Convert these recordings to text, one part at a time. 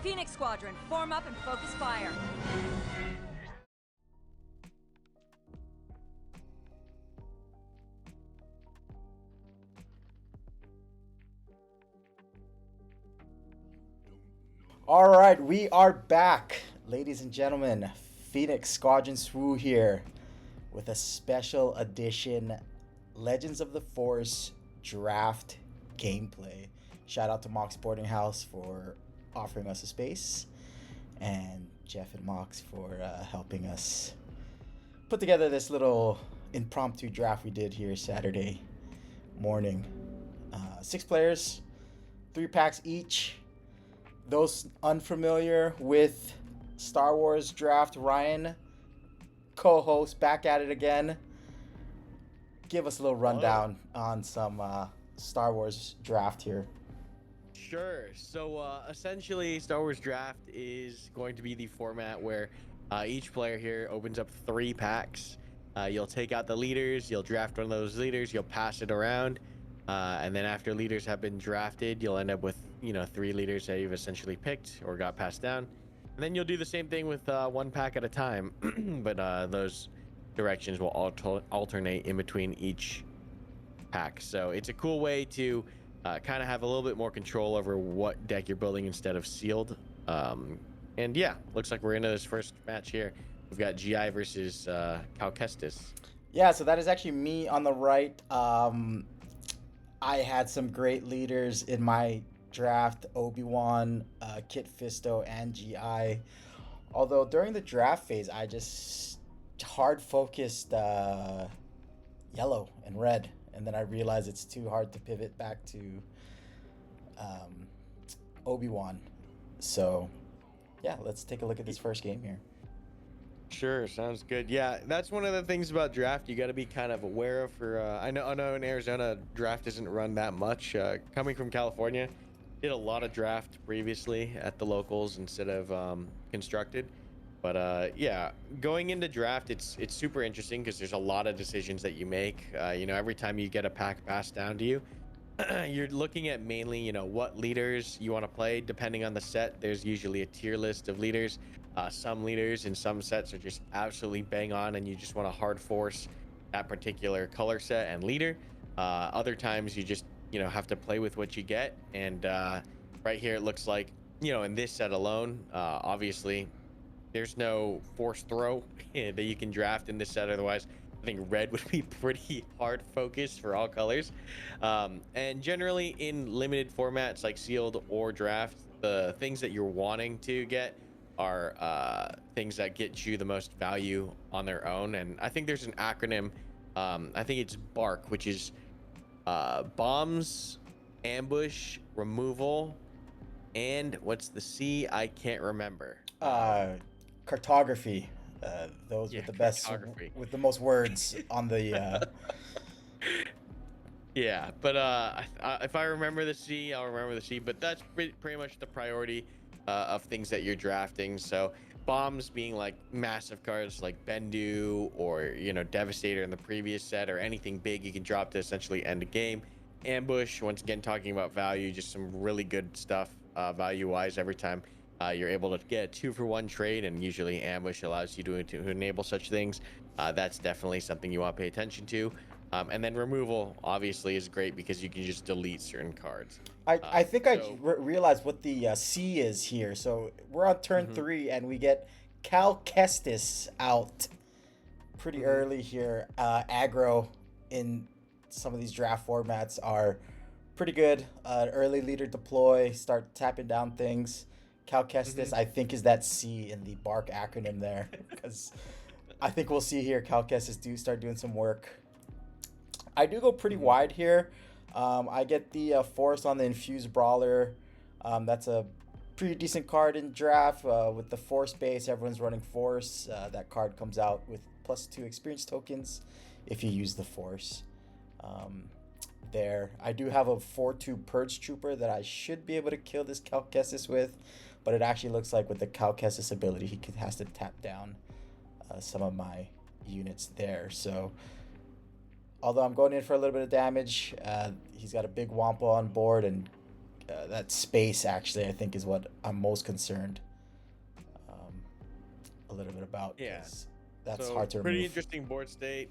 Phoenix Squadron, form up and focus fire. All right, we are back, ladies and gentlemen. Phoenix Squadron Swoo here with a special edition Legends of the Force draft gameplay. Shout out to Mox Boarding House for offering us a space, and Jeff and Mox for helping us put together this little impromptu draft we did here Saturday morning. 6 players, 3 packs each. Those unfamiliar with Star Wars draft, Ryan, co-host, back at it again. Give us a little rundown on some Star Wars draft here. Sure. So essentially, Star Wars Draft is going to be the format where each player here opens up 3 packs. You'll take out the leaders, you'll draft one of those leaders, you'll pass it around, and then after leaders have been drafted, you'll end up with 3 leaders that you've essentially picked or got passed down. And then you'll do the same thing with 1 pack at a time, but those directions will alternate in between each pack. So it's a cool way to kind of have a little bit more control over what deck you're building instead of sealed. And yeah, looks like we're into this first match here. We've got GI versus Cal Kestis. Yeah, so that is actually me on the right. I had some great leaders in my draft: Obi-Wan, Kit Fisto, and GI. Although during the draft phase, I just hard focused yellow and red, and then I realized it's too hard to pivot back to Obi-Wan. So yeah, let's take a look at this first game here. Sure, sounds good. Yeah, that's one of the things about draft you got to be kind of aware of. For I know in Arizona draft isn't run that much. Coming from California, did a lot of draft previously at the locals instead of constructed. But yeah, going into draft, it's super interesting because there's a lot of decisions that you make. Every time you get a pack passed down to you, you're looking at mainly, what leaders you want to play. Depending on the set, there's usually a tier list of leaders. Some leaders in some sets are just absolutely bang on, and you just want to hard force that particular color set and leader. Other times you just, have to play with what you get. And right here, it looks like, in this set alone, obviously, there's no force throw that you can draft in this set. Otherwise, I think red would be pretty hard focused for all colors. And generally in limited formats like sealed or draft, the things that you're wanting to get are things that get you the most value on their own. And I think there's an acronym. I think it's BARC, which is bombs, ambush, removal, and what's the C? I can't remember. Cartography. Those with the best, with the most words on the. Yeah, but if I remember the C, I'll remember the C. But that's pretty much the priority of things that you're drafting. So bombs being like massive cards like Bendu or Devastator in the previous set, or anything big you can drop to essentially end a game. Ambush, once again talking about value, just some really good stuff value wise every time. You're able to get a 2-for-1 trade, and usually ambush allows you to enable such things. That's definitely something you want to pay attention to. And then removal obviously is great because you can just delete certain cards. I think I realized what the C is here. So we're on turn 3, and we get Cal Kestis out pretty early here. Aggro in some of these draft formats are pretty good. Early leader deploy, start tapping down things. Cal Kestis, I think, is that C in the BARC acronym there, because I think we'll see here Cal Kestis start doing some work. I do go pretty wide here. I get the Force on the Infused Brawler. That's a pretty decent card in draft. With the Force base, everyone's running Force. That card comes out with +2 experience tokens if you use the Force. There, I do have a 4/2 Purge Trooper that I should be able to kill this Cal Kestis with, but it actually looks like with the Cal Kestis ability, he has to tap down some of my units there. So although I'm going in for a little bit of damage, he's got a big Wampa on board, and that space actually I think is what I'm most concerned um, a little bit about. Yeah. 'Cause that's So hard to pretty remove. interesting board state.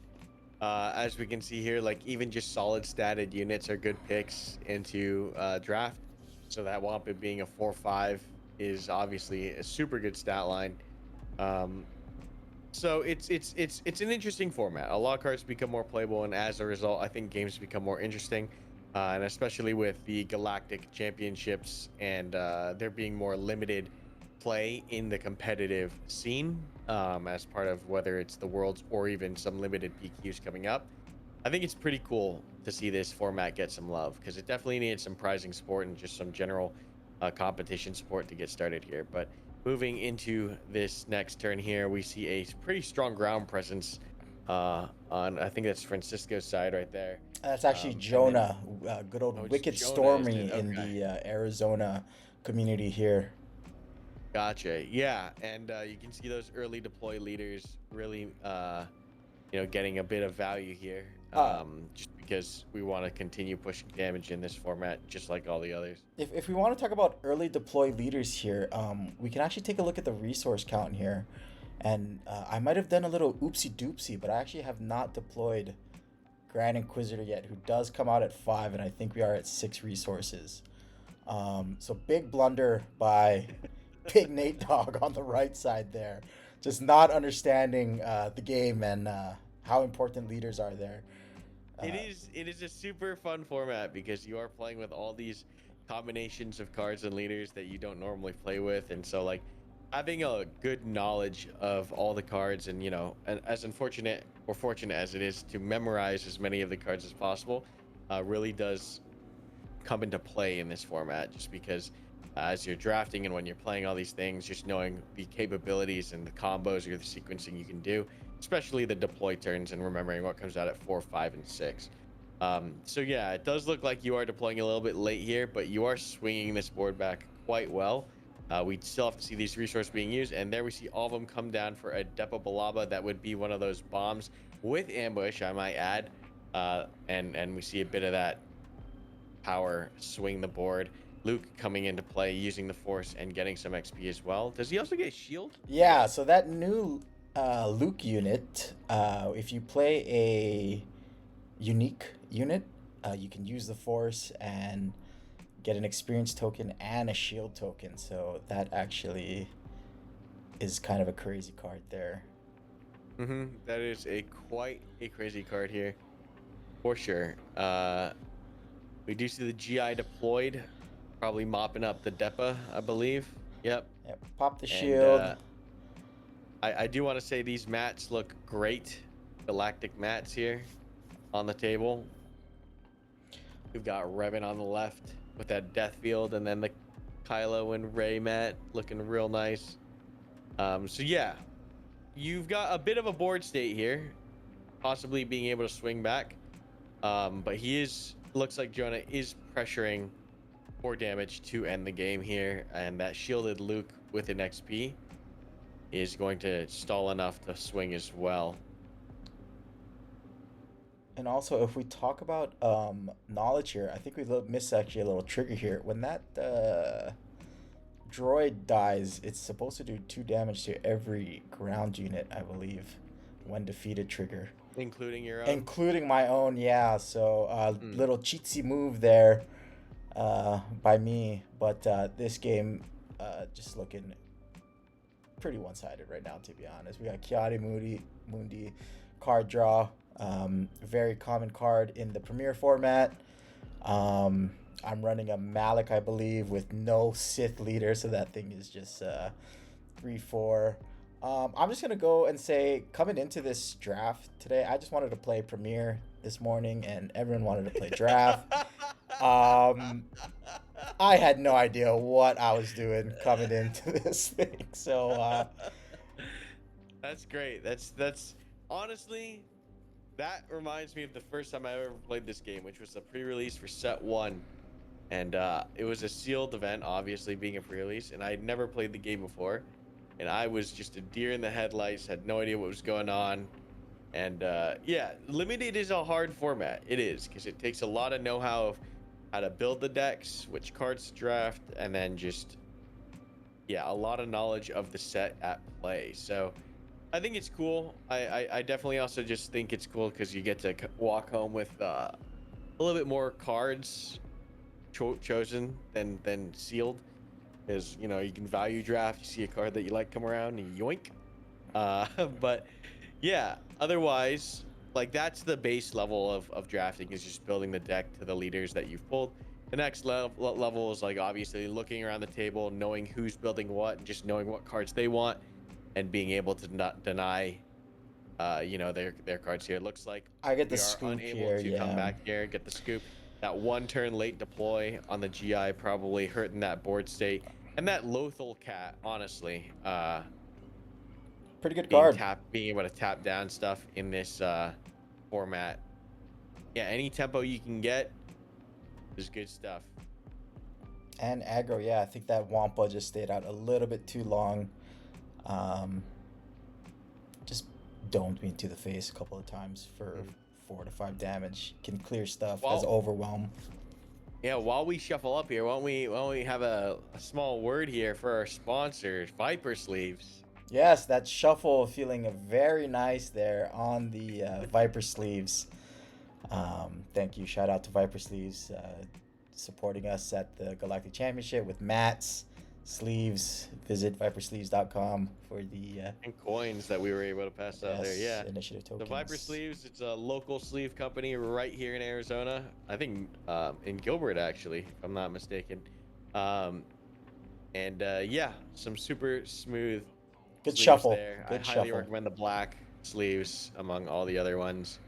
As we can see here, like even just solid statted units are good picks into draft. So that Wampum being a 4/5 is obviously a super good stat line. Um, so it's an interesting format. A lot of cards become more playable, and as a result, I think games become more interesting. And especially with the Galactic Championships and there being more limited play in the competitive scene, as part of whether it's the Worlds or even some limited PQs coming up. I think it's pretty cool to see this format get some love because it definitely needed some prizing support and just some general competition support to get started here. But moving into this next turn here, we see a pretty strong ground presence on, I think that's Francisco's side right there. That's actually And then, Jonah, good old oh, it's Wicked Jonah, is Stormy it? in Okay. the Arizona community here. Gotcha. Yeah, and you can see those early deploy leaders really, getting a bit of value here. Just because we want to continue pushing damage in this format, just like all the others. If we want to talk about early deploy leaders here, we can actually take a look at the resource count here. And I might have done a little oopsie doopsie, but I actually have not deployed Grand Inquisitor yet, who does come out at 5, and I think we are at 6 resources. So big blunder by Big Nate Dog on the right side there. Just not understanding the game and how important leaders are there. It is a super fun format because you are playing with all these combinations of cards and leaders that you don't normally play with, and so like having a good knowledge of all the cards and and as unfortunate or fortunate as it is to memorize as many of the cards as possible, really does come into play in this format just because as you're drafting and when you're playing all these things, just knowing the capabilities and the combos or the sequencing you can do, especially the deploy turns and remembering what comes out at 4, 5, and 6. So yeah, it does look like you are deploying a little bit late here, but you are swinging this board back quite well. We still have to see these resources being used, and there we see all of them come down for a Depa Balaba. That would be one of those bombs with ambush, I might add. And we see a bit of that power swing the board. Luke coming into play, using the Force and getting some XP as well. Does he also get shield? Yeah, so that new Luke unit, if you play a unique unit, you can use the Force and get an experience token and a shield token. So that actually is kind of a crazy card there. That is quite a crazy card here, for sure. We do see the GI deployed, probably mopping up the Depa, I believe. Yep. Pop the And, shield. I do want to say these mats look great. Galactic mats here on the table. We've got Revan on the left with that death field, and then the Kylo and Rey mat looking real nice. So yeah, you've got a bit of a board state here, possibly being able to swing back. But looks like Jonah is pressuring for damage to end the game here, and that shielded Luke with an XP is going to stall enough to swing as well. And also, if we talk about knowledge here, I think we missed actually a little trigger here. When that droid dies, it's supposed to do 2 damage to every ground unit, I believe, when defeated trigger. Including your own? Including my own, yeah. So little cheatsy move there by me. But this game just looking pretty one-sided right now, to be honest. We got Kiadi Mundi card draw. Very common card in the Premier format. I'm running a Malik, I believe, with no Sith leader, so that thing is just 3/4. I'm just gonna go and say, coming into this draft today, I just wanted to play Premier this morning, and everyone wanted to play draft. I had no idea what I was doing coming into this thing, so that's great. That's honestly, that reminds me of the first time I ever played this game, which was the pre-release for set 1. And it was a sealed event, obviously being a pre-release, and I had never played the game before. And I was just a deer in the headlights, had no idea what was going on. And yeah, limited is a hard format. It is, because it takes a lot of know-how of how to build the decks, which cards to draft, and then just a lot of knowledge of the set at play. So I think it's cool. I definitely also just think it's cool because you get to walk home with a little bit more cards chosen than sealed. Is you can value draft. You see a card that you like come around and yoink. But yeah, otherwise, like that's the base level of drafting, is just building the deck to the leaders that you've pulled. The next level is like obviously looking around the table, knowing who's building what, and just knowing what cards they want, and being able to not deny their cards here. It looks like I get we the are scoop unable here, to come back here and get the scoop. That one turn late deploy on the GI probably hurting that board state. And that Lothal Cat, honestly, Pretty good card. being able to tap down stuff in this format. Yeah, any tempo you can get is good stuff. And aggro, yeah, I think that Wampa just stayed out a little bit too long. Just domed me to the face a couple of times for 4 to 5 damage. Can clear stuff as overwhelm. Yeah, while we shuffle up here, why don't we have a small word here for our sponsors, Viper Sleeves. Yes, that shuffle feeling very nice there on the Viper Sleeves. Thank you. Shout out to Viper Sleeves supporting us at the Galactic Championship with mats, sleeves. Visit vipersleeves.com for the and coins that we were able to pass out there. Yeah, initiative tokens. The Viper Sleeves, it's a local sleeve company right here in Arizona. I think in Gilbert, actually, if I'm not mistaken. Yeah, some super smooth good shuffle there. Good I shuffle. highly recommend the black sleeves among all the other ones.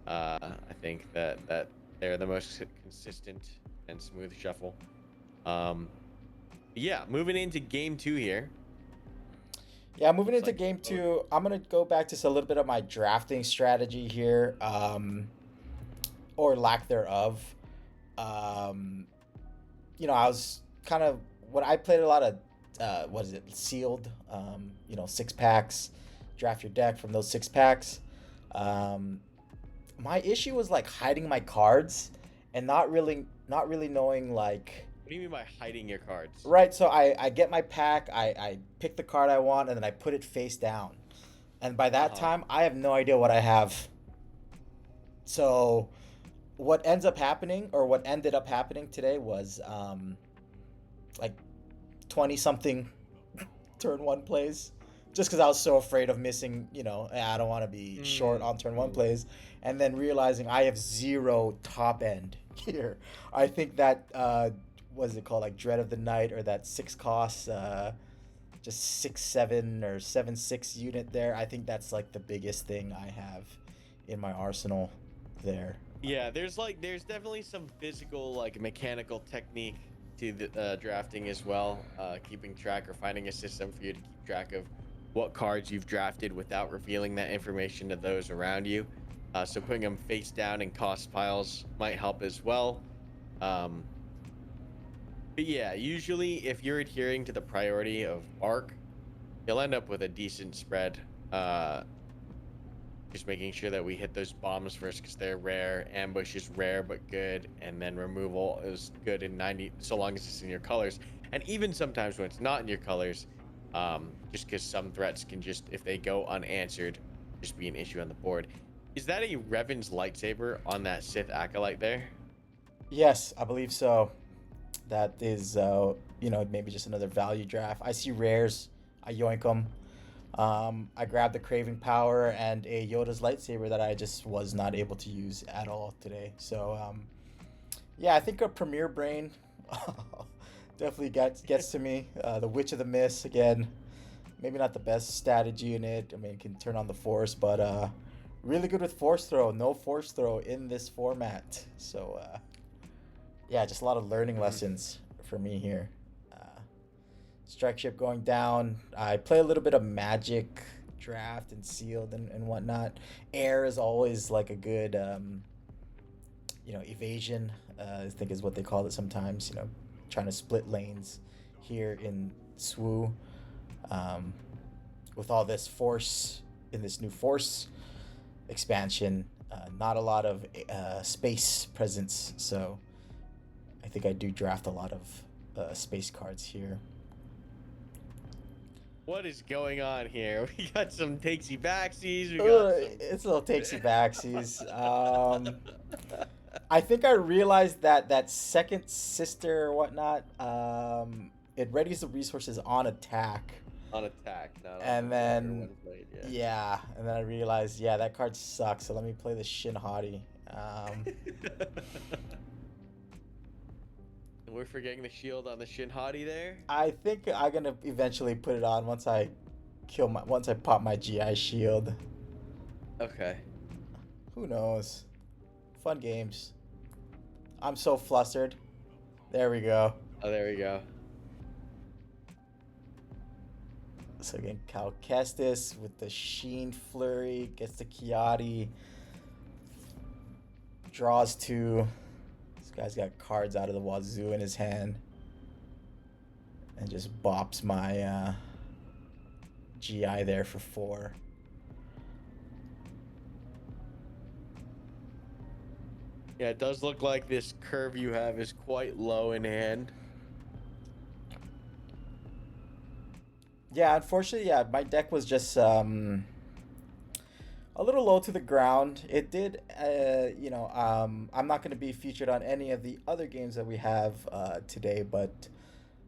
I think that they're the most consistent and smooth shuffle. Yeah, moving into game 2 here. Yeah, moving into game 2, I'm going to go back to a little bit of my drafting strategy here, or lack thereof. I was kind of, when I played a lot of, sealed, 6-packs, draft your deck from those 6-packs. My issue was like hiding my cards and not really knowing like. What do you mean by hiding your cards? Right, so I get my pack, I pick the card I want, and then I put it face down. And by that time, I have no idea what I have. So what ended up happening today was like 20-something turn 1 plays. Just because I was so afraid of missing, I don't want to be short on turn 1 plays. And then realizing I have 0 top end here. I think that... what is it called, like Dread of the Night, or that 6 cost just 6/7 or 7/6 unit there. I think that's like the biggest thing I have in my arsenal there. Yeah, there's definitely some physical, like mechanical technique to the drafting as well, keeping track or finding a system for you to keep track of what cards you've drafted without revealing that information to those around you. So putting them face down in cost piles might help as well. But yeah, usually if you're adhering to the priority of arc, you'll end up with a decent spread. Just making sure that we hit those bombs first because they're rare. Ambush is rare but good, and then removal is good in 90, so long as it's in your colors. And even sometimes when it's not in your colors, just because some threats can just, if they go unanswered, just be an issue on the board. Is that a Revan's lightsaber on that Sith Acolyte there? Yes, I believe so. That is, maybe just another value draft. I see rares, I yoink them. I grabbed the Craving Power and a Yoda's lightsaber that I just was not able to use at all today. So, yeah, I think a Premier Brain definitely gets to me. The Witch of the Mist, again, maybe not the best strategy unit. I mean, it can turn on the Force, but really good with Force Throw. No Force Throw in this format. So, yeah, just a lot of learning lessons for me here. Strike Ship going down. I play a little bit of Magic draft and sealed and whatnot. Air is always like a good, evasion, I think is what they call it sometimes, trying to split lanes here in SWU. With all this Force, in this new Force expansion, not a lot of space presence, so think I do draft a lot of space cards here. What is going on here? We got some takesy backsies. We got some... It's a little takesy backsies. I think I realized that second sister or whatnot, it readies the resources on attack. On attack, not And on then, one blade, yeah, and then I realized, yeah, that card sucks. So let me play the Shin Hati. We're forgetting the shield on the Shin Hati there. I think I'm gonna eventually put it on once I pop my GI shield. Okay. Who knows? Fun games. I'm so flustered. There we go. Oh, there we go. So again, Kestis with the Sheen Flurry, gets the Kiati, draws 2. This guy's got cards out of the wazoo in his hand. And just bops my GI there for 4. Yeah, it does look like this curve you have is quite low in hand. Yeah, unfortunately, yeah, my deck was just a little low to the ground. It did, I'm not going to be featured on any of the other games that we have today, but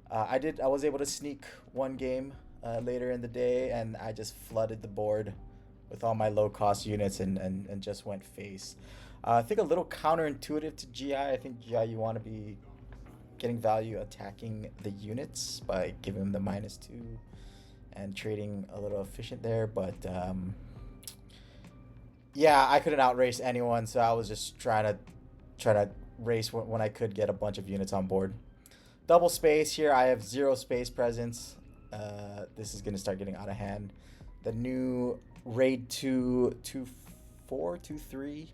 I was able to sneak one game later in the day, and I just flooded the board with all my low-cost units and just went face. I think a little counterintuitive to GI. I think GI, you want to be getting value attacking the units by giving them the -2 and trading a little efficient there, but yeah, I couldn't outrace anyone, so I was just trying to race when I could get a bunch of units on board. Double space here. I have 0 space presence. This is gonna start getting out of hand. The new raid 2-4, 2-3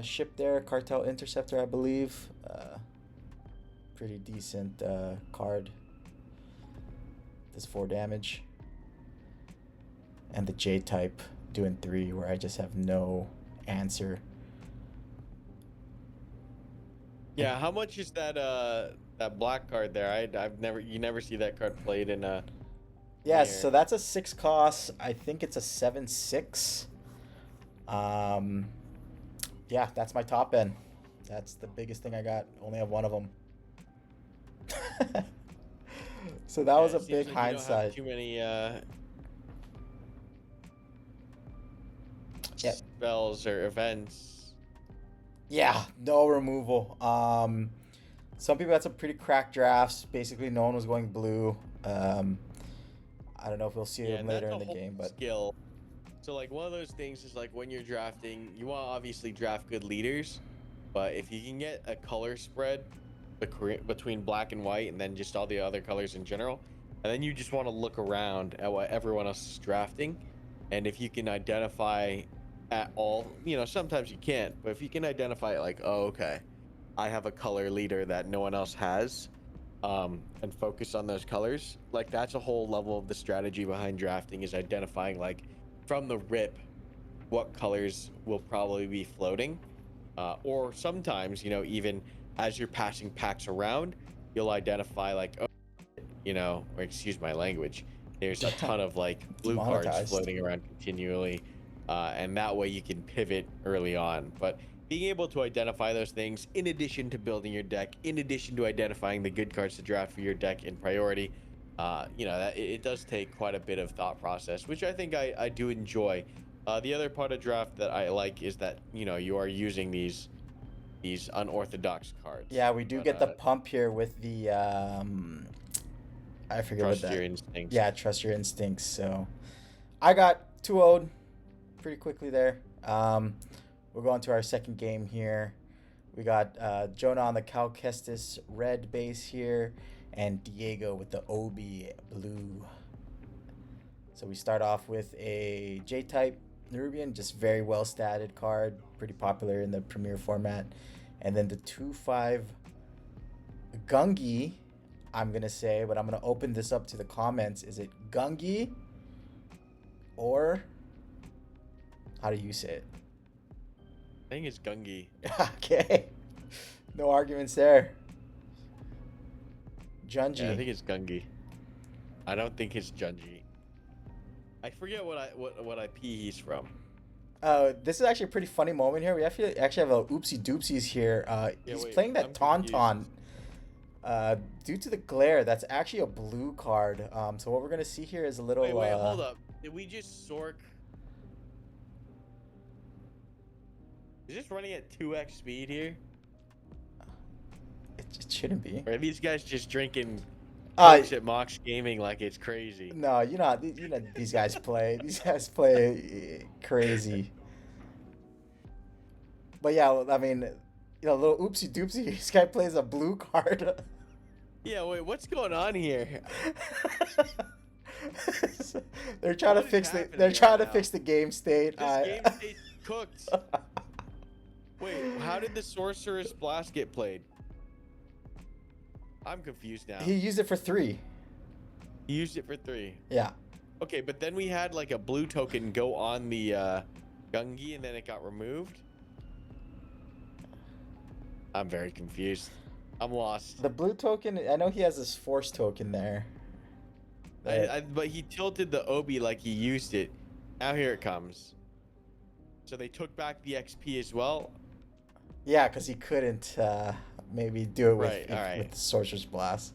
ship there, Cartel Interceptor, I believe. Pretty decent card. Does 4 damage. And the J type doing 3, where I just have no answer. Yeah, how much is that that black card there? You never see that card played in a... Yes, so that's a 6 cost. I think it's a 7/6. Yeah, that's my top end. That's the biggest thing I got. Only have one of them. So that was a big like hindsight. You don't have too many spells or events. Yeah, no removal. Some people had some pretty cracked drafts. Basically, no one was going blue. I don't know if we'll see them later in the game, but skill. So like one of those things is like when you're drafting, you want to obviously draft good leaders, but if you can get a color spread between black and white and then just all the other colors in general, and then you just want to look around at what everyone else is drafting, and if you can identify at all, sometimes you can't, but if you can identify it, like, oh, okay, I have a color leader that no one else has, and focus on those colors, like that's a whole level of the strategy behind drafting, is identifying like from the rip what colors will probably be floating, or sometimes even as you're passing packs around, you'll identify like, or excuse my language, there's a ton of like blue cards floating around continually, and that way you can pivot early on. But being able to identify those things, in addition to building your deck, in addition to identifying the good cards to draft for your deck in priority, that it does take quite a bit of thought process, which I think I do enjoy. The other part of draft that I like is that you are using these unorthodox cards. Yeah, we do get the pump here with the I forget what that. Trust your instincts. Yeah, trust your instincts. So I got 2-0'd pretty quickly there. We're going to our second game here. We got Jonah on the Cal Kestis red base here, and Diego with the Obi blue. So we start off with a J-type Nerubian, just very well statted card, pretty popular in the Premier format. And then the 2/5 Gungi, I'm going to say, but I'm going to open this up to the comments. Is it Gungi or how do you say it? I think it's Gungi. Okay. No arguments there. Junji. Yeah, I think it's Gungi. I don't think it's Junji. I forget what IP he's from. This is actually a pretty funny moment here. We actually have a oopsie doopsies here. He's playing that Tauntaun. Due to the glare, that's actually a blue card. So what we're gonna see here is a little. Wait, hold up. Did we just Sork? Is this running at 2x speed here? It shouldn't be. Or are these guys just drinking Cokes at Mox Gaming like it's crazy? No, you know these guys play. These guys play crazy. But yeah, I mean, little oopsie doopsie. This guy plays a blue card. Yeah, wait, what's going on here? They're trying to fix the. They're trying to fix the game state. This game state's cooked. Wait, how did the Sorcerer's Blast get played? I'm confused now. He used it for 3. He used it for 3. Yeah. Okay, but then we had like a blue token go on the Gungi and then it got removed. I'm very confused. I'm lost. The blue token, I know he has this force token there. But he tilted the Obi like he used it. Now here it comes. So they took back the XP as well. Yeah, because he couldn't maybe do it with the Sorcerer's Blast.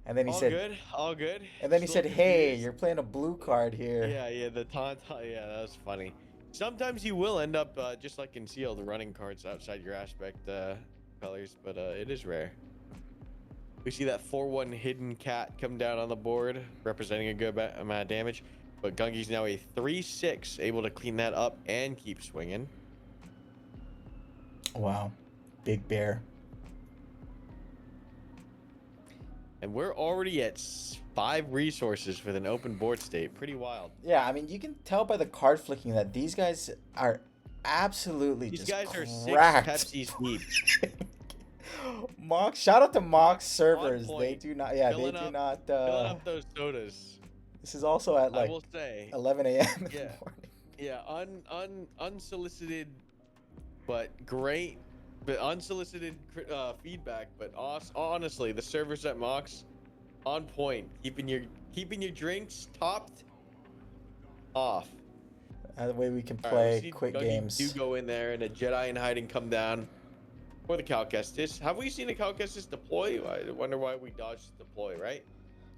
And then he said, all good. And then he said, hey, you're playing a blue card here. Yeah, the Tauntaun. Yeah, that was funny. Sometimes you will end up just like Concealed, running cards outside your aspect colors, but it is rare. We see that 4/1 hidden cat come down on the board, representing a good amount of damage. But Gungi's now a 3/6, able to clean that up and keep swinging. Wow, big bear. And we're already at 5 resources with an open board state. Pretty wild. Yeah, I mean, you can tell by the card flicking that these guys are absolutely These just guys cracked. are 6 Pepsis deep. Mox, shout out to Mox servers. They do not, filling up those sodas. This is also at like I will say, 11 a.m. in the morning. Yeah, unsolicited, but great, but unsolicited feedback. But honestly, the servers at Mox, on point, keeping your drinks topped off. That way we can play quick Gungi games. Do go in there and a Jedi in hiding come down for the Cal Kestis. Have we seen a Cal Kestis deploy? I wonder why we dodged the deploy, right?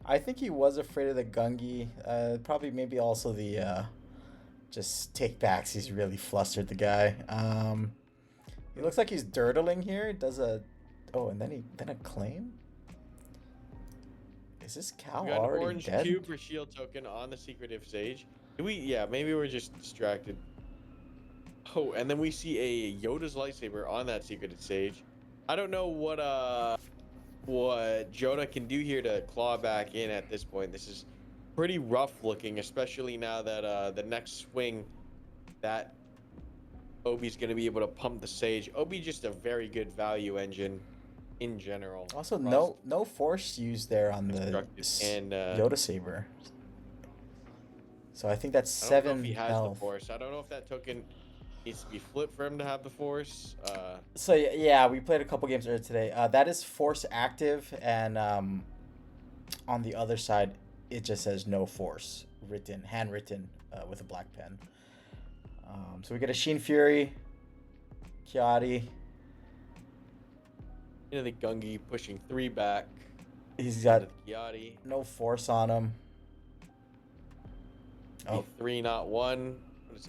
I think he was afraid of the Gungi. Probably maybe also the just take backs. He's really flustered, the guy. He looks like he's dirtling here. Does a and then a claim? Is this Cal already orange dead? Cube for shield token on the secretive sage. Maybe we're just distracted. Oh, and then we see a Yoda's lightsaber on that secretive sage. I don't know what Jonah can do here to claw back in at this point. This is pretty rough looking, especially now that the next swing that Obi's going to be able to pump the sage. Obi just a very good value engine in general. Also, no force used there on the Yoda saber. So I think that's 7 I don't know if he has health. the force. I don't know if that token needs to be flipped for him to have the force. So yeah, we played a couple games earlier today. That is force active, and on the other side, it just says no force, handwritten with a black pen. So we get a Sheen Fury, Kiadi. The Gungi pushing 3 back. He's got Kiadi. no force on him. Oh, 3, not 1.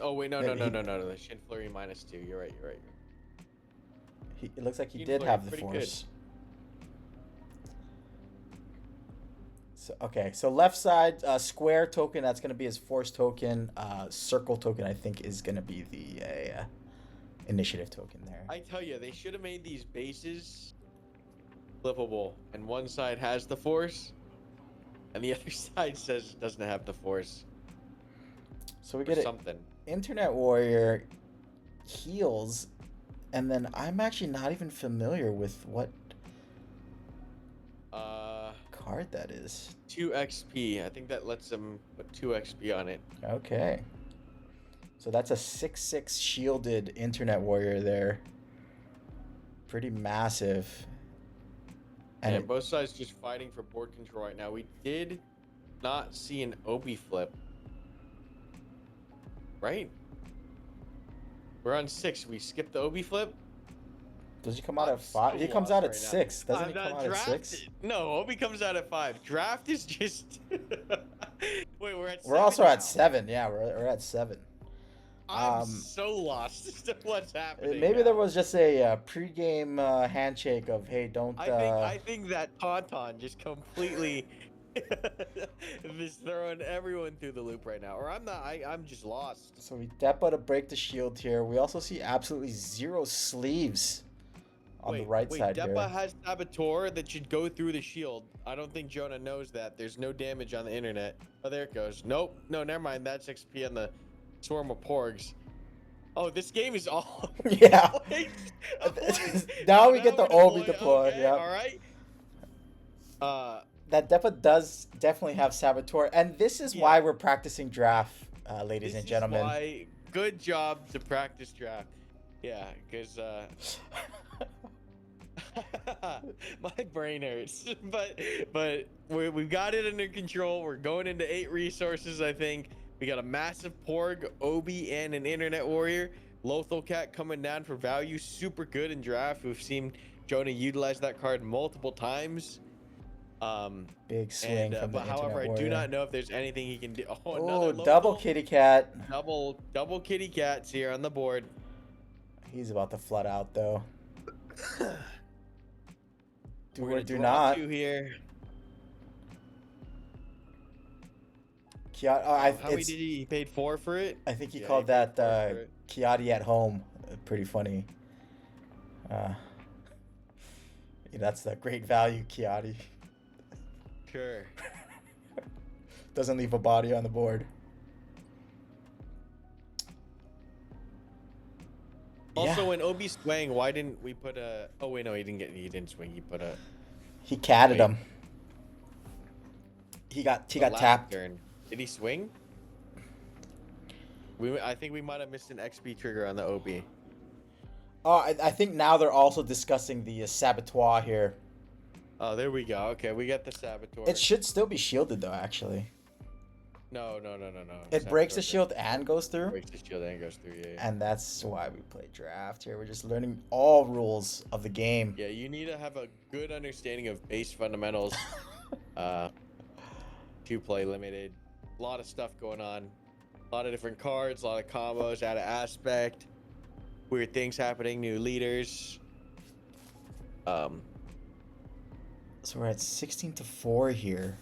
Oh wait, no. The Shin Flurry -2. You're right. It looks like he did have the force. So left side, square token, that's going to be his force token. Circle token, I think, is going to be the initiative token there. I tell you, they should have made these bases flippable, and one side has the force, and the other side says doesn't have the force. So we get something. Internet Warrior heals, and then I'm actually not even familiar with what card that is. 2 XP. I think that lets them put 2 XP on it. Okay. So that's a 6/6 shielded Internet Warrior there. Pretty massive. And it- both sides just fighting for board control right now. We did not see an Obi flip. Right? We're on 6. We skipped the Obi flip. Does he come out I'm at 5? so He comes lost out at right now. 6. Doesn't I'm he come not out at 6? drafted. No, Obi comes out at 5. Draft is just. Wait, we're at 7 We're also now. at 7. Yeah, we're at 7. I'm so lost as to what's happening. Maybe now. there was just a pre-game handshake of, hey, don't. I think that Tauntaun just completely is throwing everyone through the loop right now. Or I'm not. I'm just lost. So we Depa to break the shield here. We also see absolutely 0 sleeves on the right side Depa here. has Saboteur that should go through the shield. I don't think Jonah knows that. There's no damage on the internet. Oh, there it goes. Nope. No, never mind. That's XP on the swarm of porgs. Oh, this game is all. Yeah. Now we Now get the we Obi deploy. Okay, Yeah. all right. That Depa does definitely have Saboteur, and this is why we're practicing draft, ladies This and gentlemen. is why, good job to practice draft. Yeah, because my brain hurts. But we've got it under control. We're going into 8 resources, I think. We got a massive Porg, Obi, and an Internet Warrior. Lothal Cat coming down for value. Super good in draft. We've seen Jonah utilize that card multiple times. Big swing from the but however, Internet I do Warrior. not know if there's anything he can do. Oh, Oh, another double Lothal. kitty cat. Double kitty cats here on the board. He's about to flood out though. Do We're or gonna do draw not. 2 here. Kiati, How many did he paid 4 for it? I think he Yeah, called he paid that 4 for it. Kiati at home. Pretty funny. Yeah, that's the great value Kiati. Sure. Doesn't leave a body on the board. Also, when Obi swang, why didn't we put a? Oh wait, no, he didn't swing. He put a. He catted Wait. him. He got last tapped. Turn. Did he swing? I think we might have missed an XP trigger on the Obi. Oh, I think now they're also discussing the Saboteur here. Oh, there we go. Okay, we got the Saboteur. It should still be shielded though, actually. No. It breaks the Saboteur shield and goes through. breaks the shield and goes through. Yeah. And that's why we play draft here. We're just learning all rules of the game. Yeah, you need to have a good understanding of base fundamentals. To play limited. A lot of stuff going on. A lot of different cards, a lot of combos, out of aspect. Weird things happening, new leaders. So we're at 16-4 here.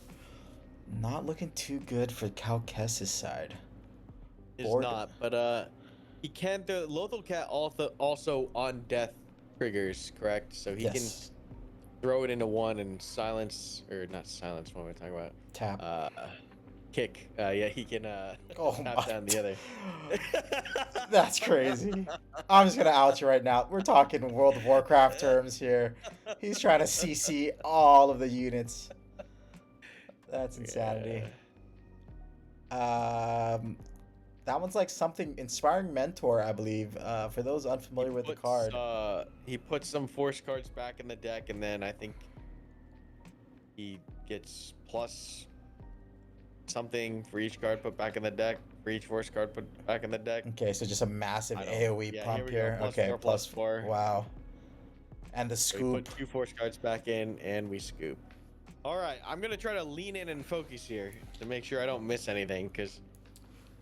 Not looking too good for Cal Kestis' side. Is Board- not, but he can throw Lothal Cat also on death triggers, correct? So he can Yes. throw it into one and silence, or not silence, what am I talking about? Tap. Kick. Yeah, he can Oh tap my- down the other. That's crazy. I'm just gonna out you right now. We're talking World of Warcraft terms here. He's trying to CC all of the units. That's insanity. That one's like something inspiring mentor, I believe. For those unfamiliar with the card. He puts some force cards back in the deck, and then I think he gets plus something for each card put back in the deck. For each force card put back in the deck. Okay, so just a massive I don't- AoE yeah, pump here we here. go. Okay, Plus 4. Wow. And the So we scoop. put 2 force cards back in, and we scoop. All right, I'm gonna try to lean in and focus here to make sure I don't miss anything, because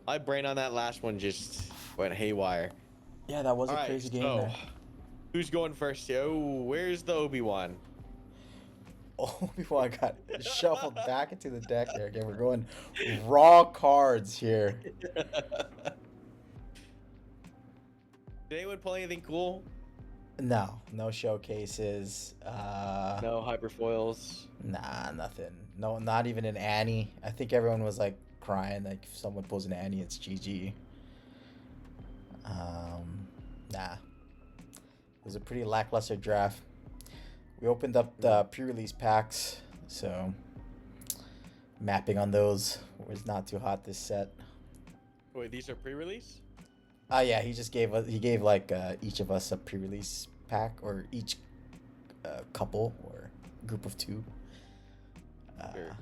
my brain on that last one just went haywire. Yeah, that was All a right, crazy game so there. who's going first here? Oh, where's the Obi-Wan? Obi-Wan got shuffled back into the deck there. Again, we're going raw cards here. Did anyone play anything cool? No showcases. No hyperfoils. Nah, nothing. No, not even an Annie. I think everyone was like crying, like if someone pulls an Annie, it's GG. Nah. It was a pretty lackluster draft. We opened up the pre-release packs, so mapping on those was not too hot this set. Wait, these are pre-release? Yeah, he gave like each of us a pre-release pack, or each couple, or group of two. Sure.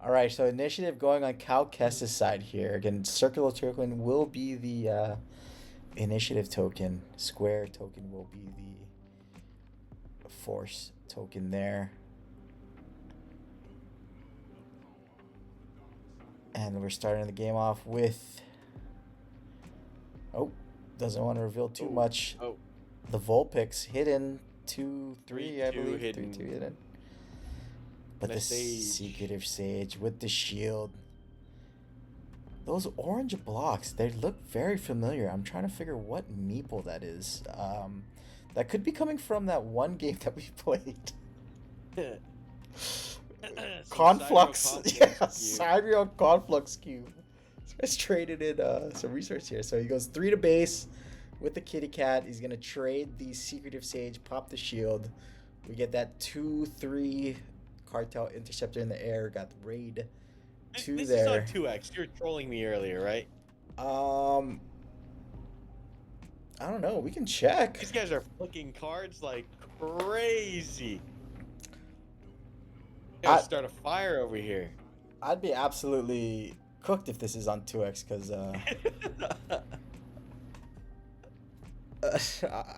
All right, so initiative going on Cal Kestis' side here. Again, circular token will be the initiative token. Square token will be the force token there. And we're starting the game off with... Oh, doesn't want to reveal too much. Oh. The Vulpix hidden 2-3, I 3-2 believe. hidden. 3-2 hidden. But the Secretive Sage with the shield. Those orange blocks, they look very familiar. I'm trying to figure what meeple that is. That could be coming from that one game that we played. Conflux. Yeah, Cyrio Conflux Cube. So let's traded in some resource here. So he goes 3 to base with the kitty cat. He's going to trade the Secretive Sage, pop the shield. We get that 2-3 Cartel Interceptor in the air. Got the raid 2 this there. This is on 2x. You were trolling me earlier, right? I don't know. We can check. These guys are flicking cards like crazy. Gotta start a fire over here. I'd be absolutely cooked if this is on 2x because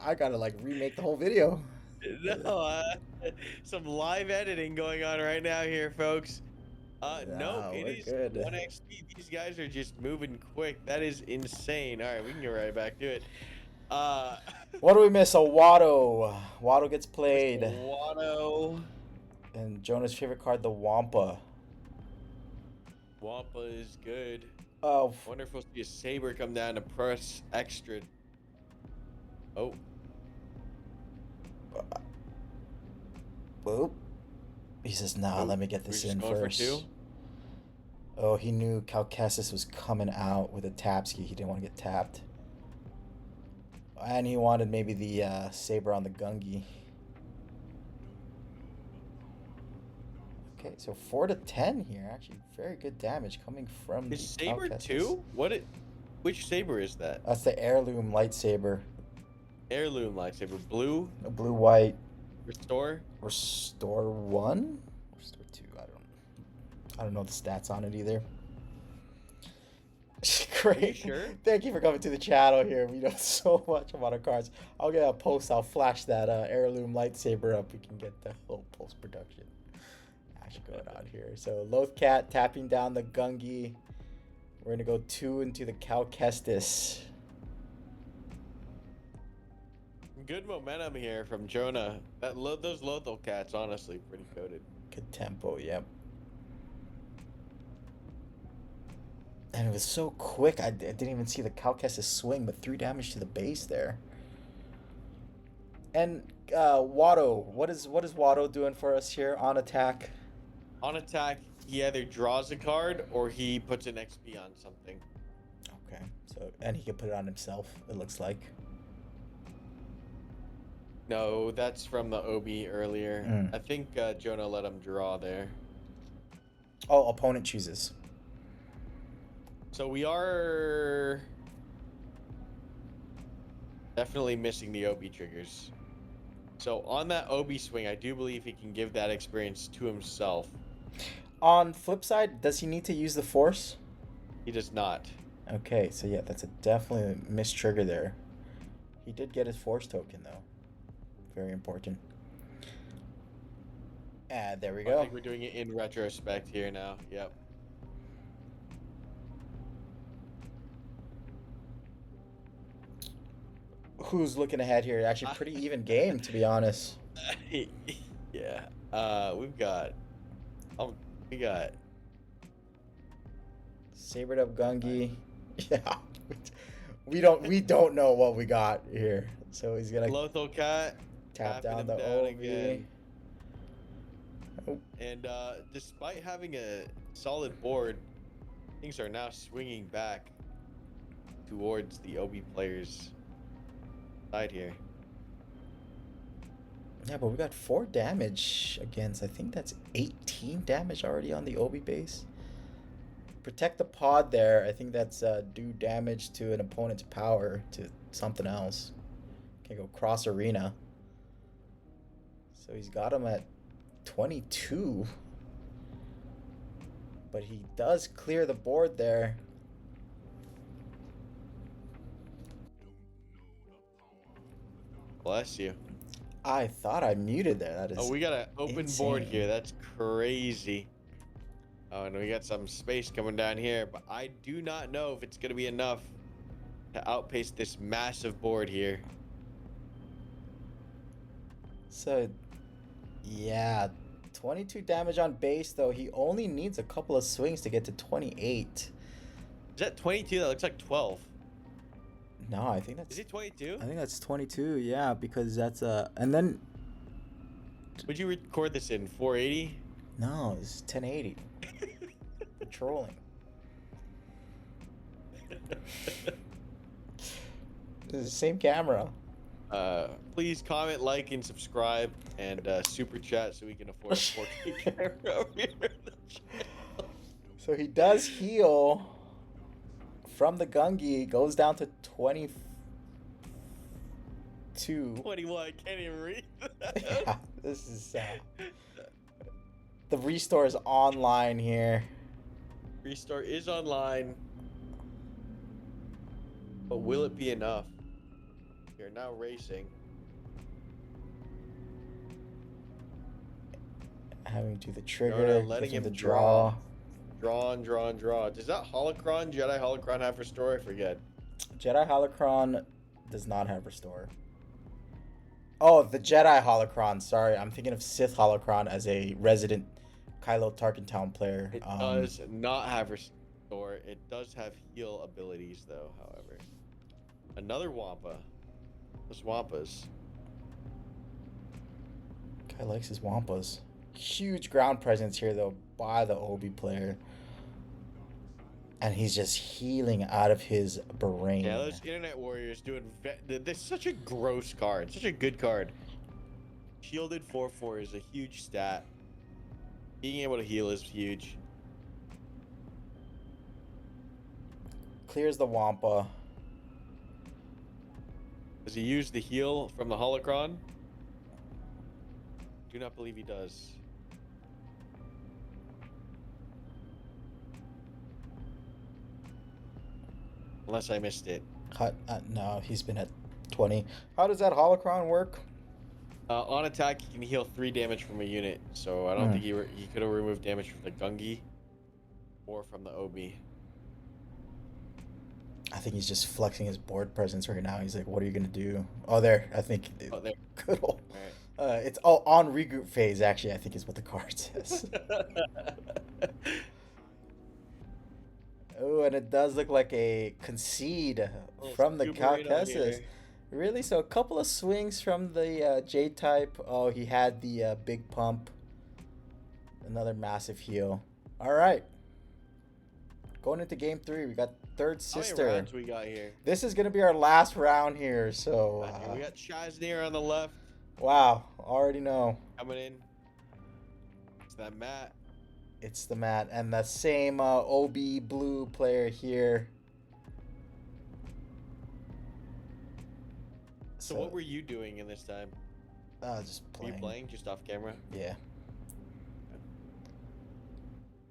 I gotta like remake the whole video. No, some live editing going on right now here, folks. No, it is good. 1xp. These guys are just moving quick. That is insane. All right, we can get right back to it. What do we miss? A Watto. Watto gets played. Watto. And Jonah's favorite card, the Wampa. Wampa is good. Oh. Wonder if we'll see a Saber come down to press extra. Oh. Boop. He says, nah, let me get this in first. For 2? Oh, he knew Calcassus was coming out with a Tapski. He didn't want to get tapped. And he wanted maybe the Saber on the Gungi. Okay, so 4 to 10 here. Actually, very good damage coming from the Saber Calcassus. 2? Which Saber is that? That's the Heirloom Lightsaber. Heirloom Lightsaber. Blue? Blue-white. Restore 1? Restore 2. I don't know the stats on it either. Great. Are you sure? Thank you for coming to the channel here. We know so much about our cards. I'll get a post. I'll flash that Heirloom Lightsaber up. We can get the whole post-production action going on here. So Lothcat tapping down the Gungi. We're going to go 2 into the Cal Kestis. Good momentum here from Jonah. Those Lothal cats, honestly, pretty coded. Good tempo, yep. And it was so quick, I didn't even see the Cal Kestis swing, but 3 damage to the base there. And Watto, what is Watto doing for us here on attack? On attack, he either draws a card or he puts an XP on something. Okay, so and he can put it on himself, it looks like. No, that's from the Obi earlier. I think Jonah let him draw there. Oh, opponent chooses. So we are definitely missing the Obi triggers. So on that Obi swing, I do believe he can give that experience to himself. On flip side, does he need to use the Force? He does not. Okay, so yeah, that's a definitely a missed trigger there. He did get his Force token though. Very important. And there we go. I think we're doing it in retrospect here now. Yep. Who's looking ahead here? Actually, pretty even game, to be honest. Yeah. We got Sabered up Gungi. Yeah. We don't know what we got here. So he's gonna Lothal cat. tap down the down OV. again. Oh. And despite having a solid board, things are now swinging back towards the OB players' side here. Yeah, but we got 4 damage against, I think that's 18 damage already on the Obi base. Protect the pod there. I think that's do damage to an opponent's power to something else. Can go cross arena. So he's got him at 22. But he does clear the board there. Bless you. I thought I muted there. That is. Oh, we got an open board insane. here. That's crazy. Oh, and we got some space coming down here, but I do not know if it's going to be enough to outpace this massive board here. So, yeah, 22 damage on base, though. He only needs a couple of swings to get to 28. Is that 22? That looks like 12. No, I think that's. Is it 22? I think that's 22. Yeah, because that's and then. Would you record this in 480? No, it's 1080. We're trolling. This is the same camera. Please comment, like, and subscribe, and super chat so we can afford a 4K camera over here on the channel. So he does heal from the Gungi. Goes down to 22. 21, can't even read that. Yeah, this is the restore is online here. Restart is online, but will it be enough? You're now racing. Having to do the trigger, No, letting getting him the draw. Draw. Does that Holocron, Jedi Holocron have restore? I forget. Jedi Holocron does not have restore. Oh, the Jedi Holocron. Sorry, I'm thinking of Sith Holocron as a resident Kylo Tarkin player. It does not have restore. It does have heal abilities, though, however. Another Wampa. Those Wampas. Guy likes his Wampas. Huge ground presence here, though, by the Obi player. And he's just healing out of his brain. Yeah, those internet warriors doing. This is such a gross card. Such a good card. Shielded 4/4 is a huge stat. Being able to heal is huge. Clears the Wampa. Does he use the heal from the Holocron? Do not believe he does. Unless I missed it. No, he's been at 20. How does that Holocron work? On attack, he can heal 3 damage from a unit. So I don't think he could have removed damage from the Gungi or from the Obi. I think he's just flexing his board presence right now. He's like, what are you going to do? Oh, there. I think. Oh, there. Good old. All right. It's on regroup phase, actually, I think is what the card says. Oh, and it does look like a concede from the Kestis. Really? So a couple of swings from the J-type. Oh, he had the big pump. Another massive heal. All right. Going into game 3, we got third sister. How many rounds we got here? This is going to be our last round here, so... we got Chaznir on the left. Wow, already know. Coming in. It's that Matt. It's the Matt. And the same OB blue player here. So what were you doing in this time? Just playing. Were you playing just off camera? Yeah.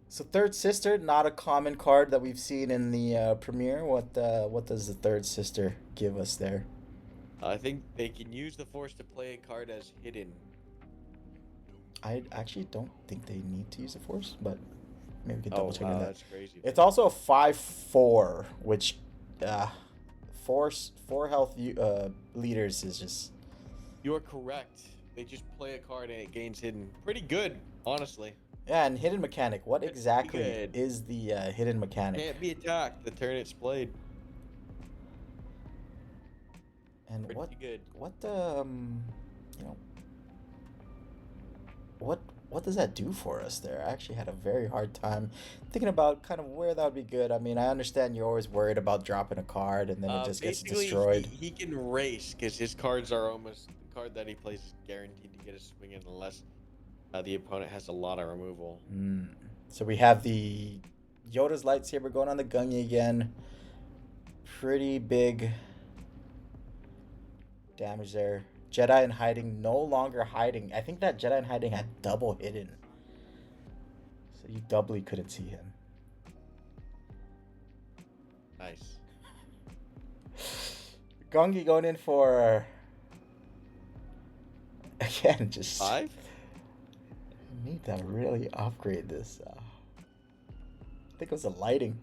So third sister, not a common card that we've seen in the premiere. What does the third sister give us there? I think they can use the Force to play a card as hidden. I actually don't think they need to use the Force, but maybe we can double check on that. That's crazy. It's also a 5/4, which 4 health leaders is just. You're correct. They just play a card and it gains hidden. Pretty good, honestly. Yeah, and hidden mechanic. What That's exactly good. is the hidden mechanic? Can't be attacked the turn it's played. And Pretty good. what what does that do for us there? I actually had a very hard time thinking about kind of where that would be good. I mean, I understand you're always worried about dropping a card and then it just gets Basically, destroyed. He can race because his cards are almost the card that he plays is guaranteed to get a swing in unless the opponent has a lot of removal. So we have the Yoda's lightsaber going on the Gungi again. Pretty big damage there. Jedi in hiding no longer hiding. I think that Jedi in hiding had double hidden. So you doubly couldn't see him. Nice. Gungi going in for... Again, just... 5? Need to really upgrade this. I think it was the lighting.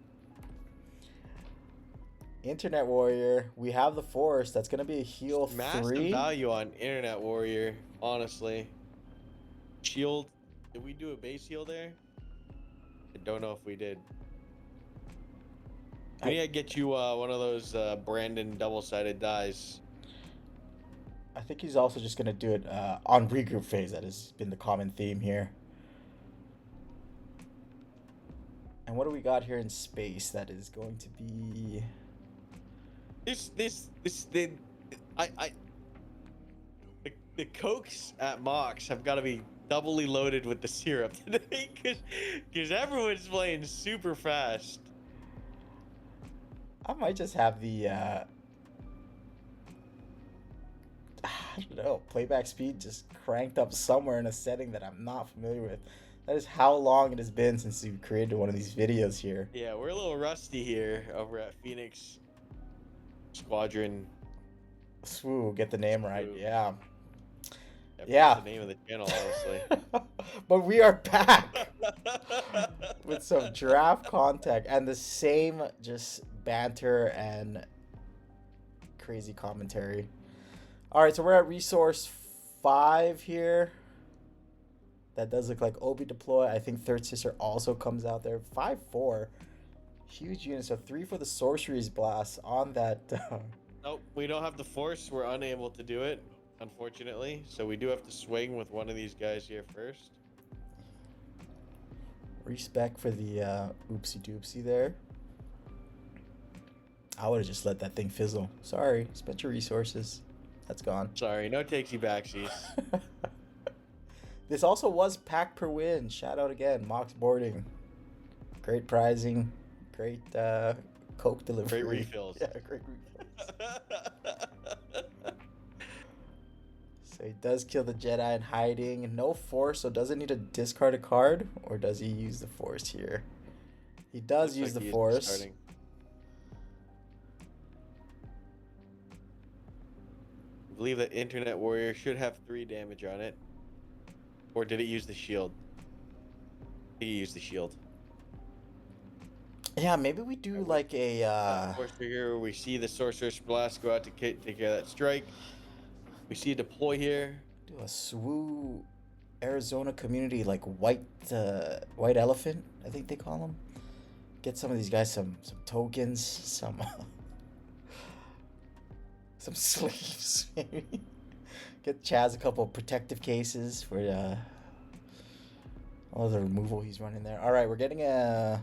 Internet Warrior. We have the Force. That's going to be a heal Massive 3. value on Internet Warrior, honestly. Shield. Did we do a base heal there? I don't know if we did. We need to get you one of those Brandon double-sided dies. I think he's also just going to do it on regroup phase. That has been the common theme here. And what do we got here in space that is going to be... The Cokes at Mox have got to be doubly loaded with the syrup today because everyone's playing super fast. I might just have the... I don't know, playback speed just cranked up somewhere in a setting that I'm not familiar with. That is how long it has been since we created one of these videos here. Yeah, we're a little rusty here over at Phoenix Squadron. Swoo, get the name right, Swoo. yeah. Yeah. The name of the channel, honestly. But we are back with some draft content and the same just banter and crazy commentary. All right, so we're at resource 5 here. That does look like Obi deploy. I think Third Sister also comes out there. 5-4. Huge unit. So 3 for the Sorceries Blast on that. Nope, we don't have the Force. We're unable to do it, unfortunately. So we do have to swing with one of these guys here first. Respect for the oopsie doopsie there. I would have just let that thing fizzle. Sorry, spent your resources. That's gone. Sorry, no takesy backsies. This also was pack per win. Shout out again, Mox Boarding. Great prizing, great Coke delivery. Great refills. Yeah, great refills. So he does kill the Jedi in hiding. No Force, so doesn't need to discard a card, or does he use the Force here? He does use the Force. I believe that Internet Warrior should have 3 damage on it. Or did it use the shield? He used the shield. Yeah, maybe we do like a... Force trigger, we see the Sorcerer's Blast go out to take care of that strike. We see a deploy here. Do a Swoo Arizona community like white elephant, I think they call them. Get some of these guys some tokens, some sleeves maybe. Get Chaz a couple of protective cases for all the removal he's running there. All right, we're getting a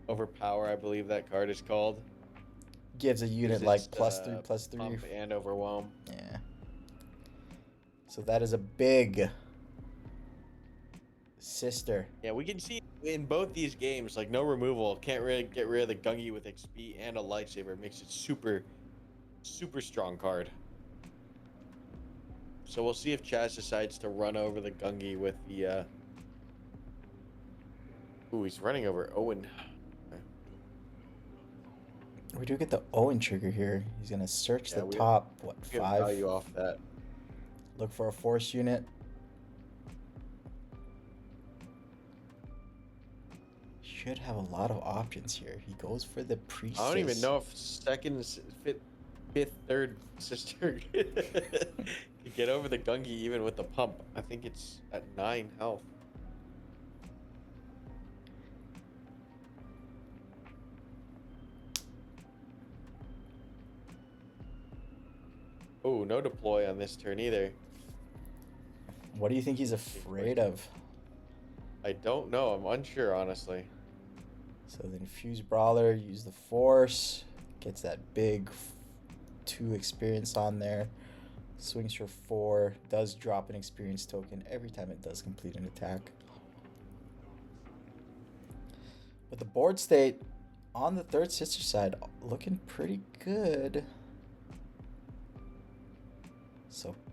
Overpower, I believe that card is called. Gives a unit like +3/+3 pump and overwhelm. Yeah. So that is a big sister. Yeah, we can see in both these games, like no removal, can't really get rid of the Gungi with XP and a lightsaber. It makes it super strong card. So we'll see if Chaz decides to run over the Gungi with the Ooh, he's running over Owen. We do get the Owen trigger here. He's gonna search the we top, what, get 5? value off that. Look for a Force unit. Should have a lot of options here. He goes for the Priestess. I don't even know if fifth, third sister could get over the Gungi even with the pump. I think it's at 9 health. Oh, no deploy on this turn either. What do you think he's afraid of? I don't know. I'm unsure, honestly. So the Infused Brawler, use the Force. Gets that big 2 experience on there. Swings for 4. Does drop an experience token every time it does complete an attack. But the board state on the Third Sister side looking pretty good.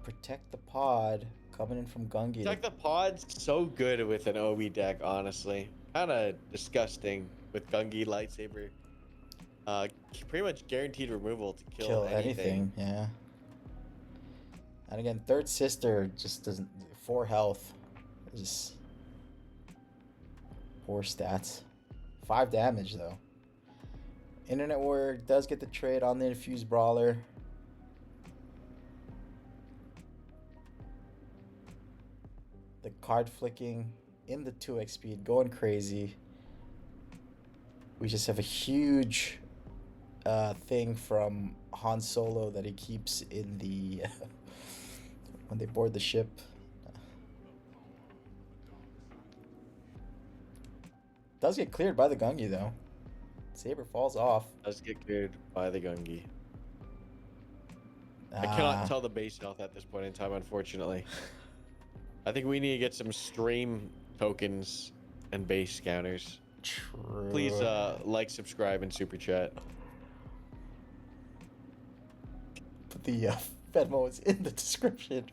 Protect the pod coming in from Gungi. Protect the pod's so good with an Obi deck, honestly. Kind of disgusting with Gungi lightsaber. Pretty much guaranteed removal to kill anything. Yeah. And again, third sister just doesn't 4 health. Just poor stats. 5 damage though. Internet Warrior does get the trade on the infused brawler. The card flicking in the 2x speed, going crazy. We just have a huge thing from Han Solo that he keeps in the when they board the ship. Does get cleared by the Gungi though. Saber falls off. Does get cleared by the Gungi. I cannot tell the base health at this point in time, unfortunately. I think we need to get some stream tokens and base counters. True. Please like, subscribe, and super chat. But the Venmo is in the description.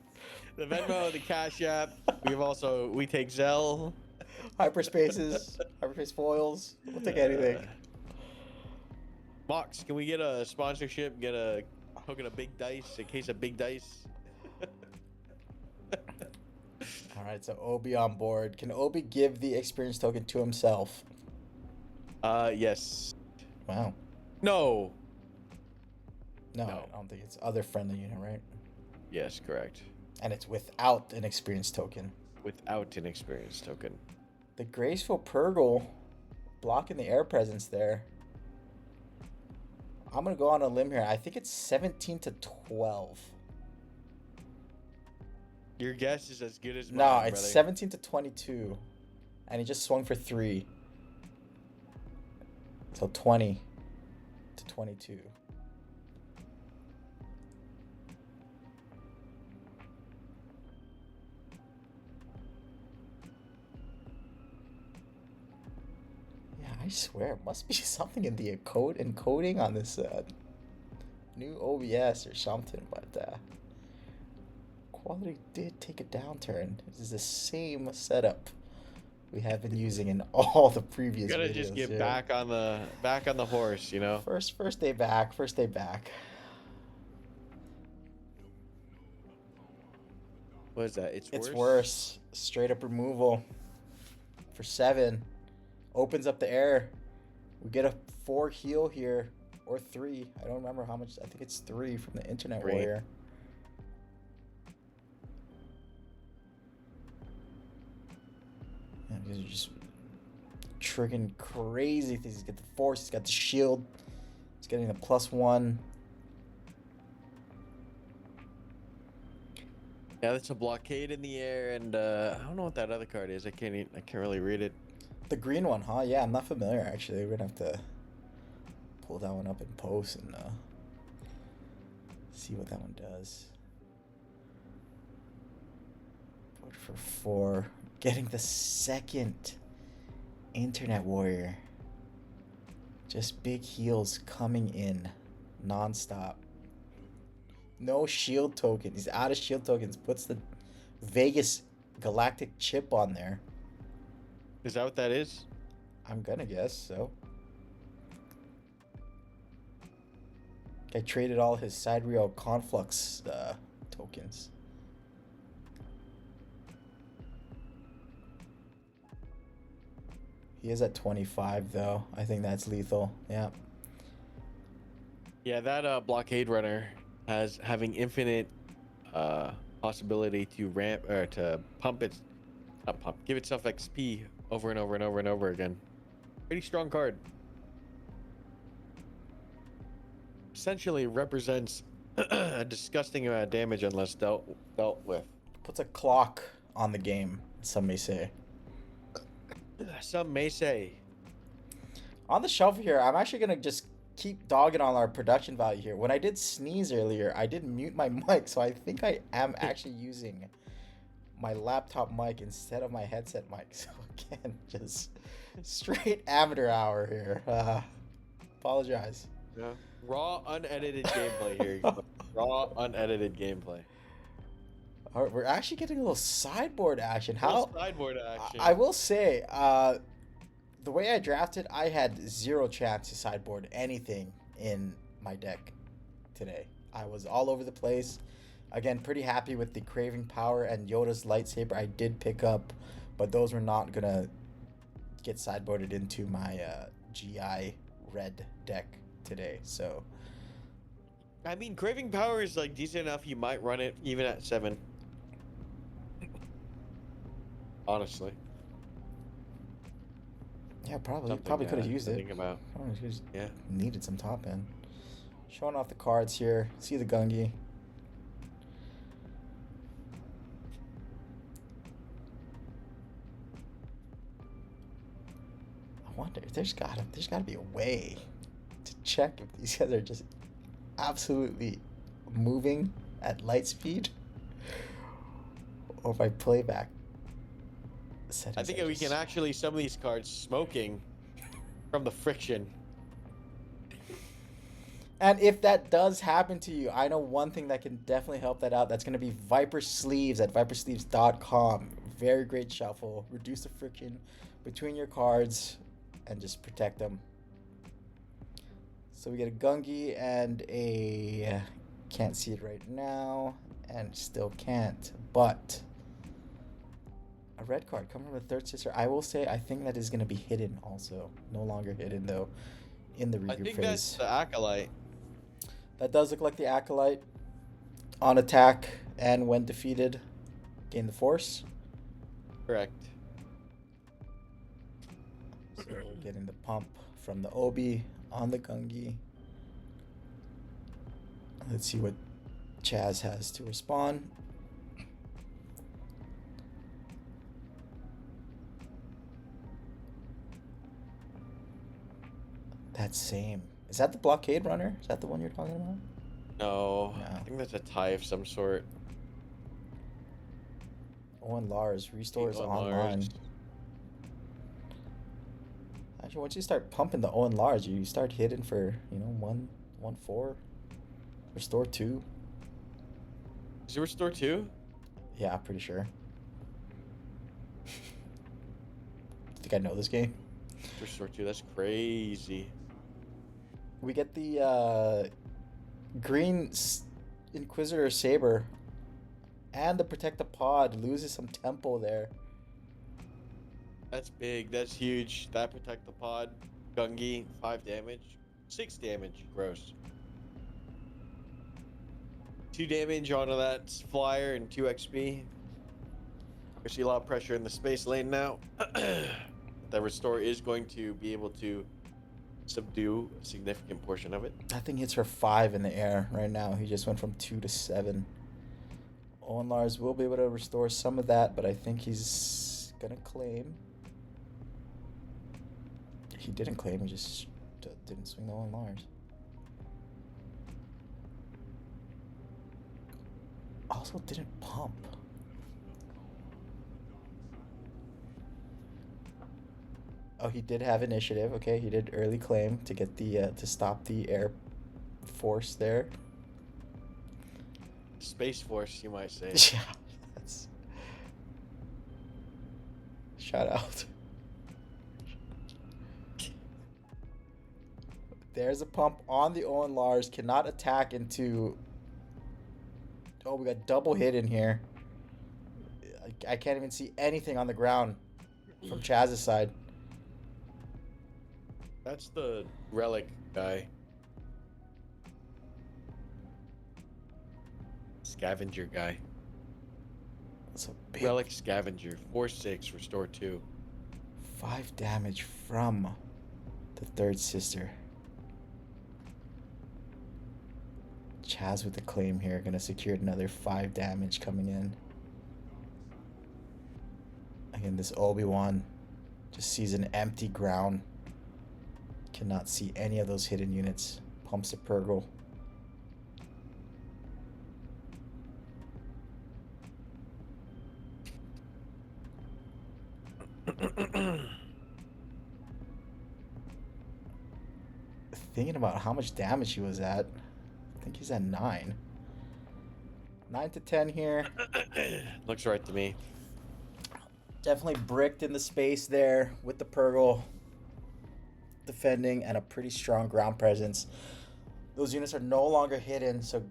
The Venmo, the Cash App. We take Zelle. Hyperspaces, hyperspace foils. We'll take anything. Mox, can we get a sponsorship? Get a token of big dice, a case of big dice. All right, so Obi on board. Can Obi give the experience token to himself? Yes. Wow. No. No, I don't think it's other friendly unit, right? Yes, correct. And it's without an experience token. Without an experience token. The Graceful Purgle blocking the air presence there. I'm going to go on a limb here. I think it's 17 to 12. Your guess is as good as mine, No, it's brother. 17 to 22. And he just swung for 3. So 20 to 22. Yeah, I swear it must be something in the encoding on this new OBS or something, but quality did take a downturn. This is the same setup we have been using in all the previous Gotta videos. just get back on the horse, you know. First day back. What is that? It's worse. Straight up removal for 7. Opens up the air. We get a 4 heal here, or 3. I don't remember how much. I think it's 3 from the Internet 3. Warrior. And these are just triggering crazy things. He's got the force. He's got the shield. He's getting the +1. Yeah, that's a blockade in the air, and I don't know what that other card is. I can't really read it. The green one, huh? Yeah, I'm not familiar actually. We're gonna have to pull that one up in post and see what that one does. Vote for 4. Getting the second Internet Warrior. Just big heals coming in non-stop. No shield token. He's out of shield tokens. Puts the Vegas Galactic chip on there. Is that what that is? I'm gonna guess so. I traded all his Sidereal Conflux tokens. He is at 25 though. I think that's lethal. Yeah. Yeah, that blockade runner having infinite possibility to ramp or to give itself XP over and over and over and over again. Pretty strong card. Essentially represents a disgusting amount of damage unless dealt with. Puts a clock on the game, some may say. Some may say. On the shelf here, I'm actually gonna just keep dogging on our production value here. When I did sneeze earlier, I did mute my mic, so I think I am actually using my laptop mic instead of my headset mic. So again, just straight amateur hour here. Apologize. Yeah. Raw, unedited gameplay here. Raw, unedited gameplay. All right, we're actually getting a little sideboard action. Little How? sideboard action. I will say, the way I drafted, I had zero chance to sideboard anything in my deck today. I was all over the place. Again, pretty happy with the Craving Power and Yoda's Lightsaber I did pick up, but those were not gonna get sideboarded into my GI red deck today. So I mean, Craving Power is like decent enough. You might run it even at 7. Honestly. yeah, probably Something, could have to used it. think about. Probably just Yeah. needed some top end. Showing off the cards here. See the Gungi. I wonder if there's gotta be a way to check if these guys are just absolutely moving at light speed, or if I play back settings. I think we can actually some of these cards smoking from the friction. And if that does happen to you, I know one thing that can definitely help that out. That's going to be Viper Sleeves at vipersleeves.com. Very great shuffle. Reduce the friction between your cards and just protect them. So we get a Gungi and a... Can't see it right now. And still can't. But a red card coming from the third sister. I will say I think that is going to be hidden also. No longer hidden though in the regroup I think phase. that's the Acolyte. That does look like the Acolyte. On attack and when defeated, gain the force. Correct. So we're getting the pump from the Obi on the Gungi. Let's see what Chaz has to respond. That same. Is that the blockade runner? Is that the one you're talking about? No, No. I think that's a tie of some sort. Owen Lars restores Owen online. Lars. Actually, once you start pumping the Owen Lars, you start hitting for, 1-4. Restore 2. Is it restore 2? Yeah, I'm pretty sure. Think I know this game? Restore 2, that's crazy. We get the Green Inquisitor Saber and the Protect the Pod loses some tempo there. That's big, that's huge. That protect the pod. Gungi, 5 damage. 6 damage, gross. 2 damage onto that flyer and 2 XP. I see a lot of pressure in the space lane now. The restore is going to be able to subdue a significant portion of it. That thing hits for 5 in the air right now. He just went from 2 to 7. Owen Lars will be able to restore some of that, but I think he's gonna claim. He didn't claim, he just didn't swing the Owen Lars. Also didn't pump. Oh, he did have initiative. Okay, he did early claim to get the to stop the air force there. Space Force, you might say. Yeah, that's shout out. There's a pump on the Owen Lars. Cannot attack into. Oh, we got double hit in here. I can't even see anything on the ground from Chaz's side. That's the relic guy. Scavenger guy. That's a big Relic Scavenger. 4/6, restore 2. 5 damage from the third sister. Chaz with the claim here, gonna secure another 5 damage coming in. Again, this Obi-Wan just sees an empty ground. Cannot see any of those hidden units. Pumps the Purgle. Thinking about how much damage he was at. I think he's at 9. 9 to 10 here. Looks right to me. Definitely bricked in the space there with the Purgle defending and a pretty strong ground presence. Those units are no longer hidden, so